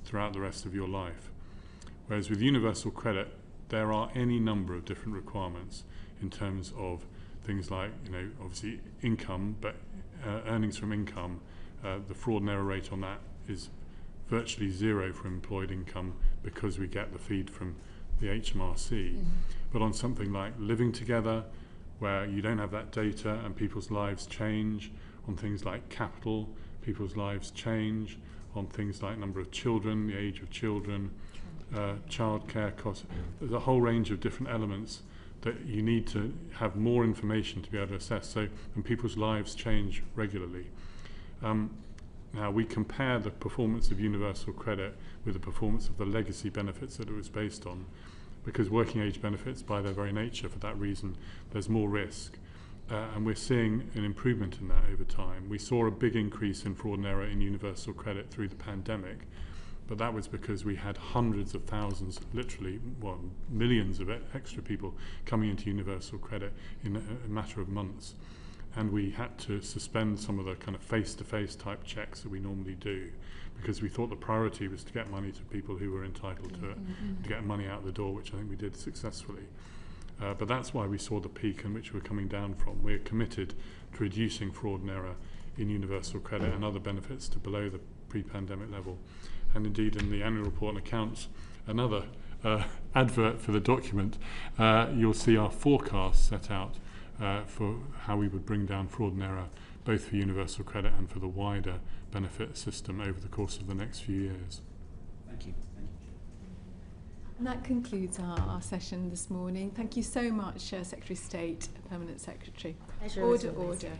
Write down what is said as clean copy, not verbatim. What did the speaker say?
throughout the rest of your life. Whereas with universal credit, there are any number of different requirements in terms of things like, obviously income, but earnings from income, the fraud and error rate on that is virtually zero for employed income because we get the feed from the HMRC. But on something like living together, where you don't have that data and people's lives change, on things like capital, people's lives change, on things like number of children, the age of children, childcare costs. There's a whole range of different elements that you need to have more information to be able to assess. And people's lives change regularly. Now, we compare the performance of universal credit with the performance of the legacy benefits that it was based on, because working age benefits, by their very nature, for that reason, there's more risk. And we're seeing an improvement in that over time. We saw a big increase in fraud and error in universal credit through the pandemic, but that was because we had hundreds of thousands, literally, millions of extra people coming into universal credit in a matter of months. And we had to suspend some of the kind of face-to-face type checks that we normally do, because we thought the priority was to get money to people who were entitled to it, to get money out the door, which I think we did successfully. But that's why we saw the peak in which we're coming down from. We're committed to reducing fraud and error in universal credit and other benefits to below the pre-pandemic level. And indeed, in the annual report and accounts, another advert for the document, you'll see our forecast set out for how we would bring down fraud and error, both for universal credit and for the wider benefit system over the course of the next few years. Thank you. And that concludes our session this morning. Thank you so much, Secretary of State, Permanent Secretary. Pleasure. Order.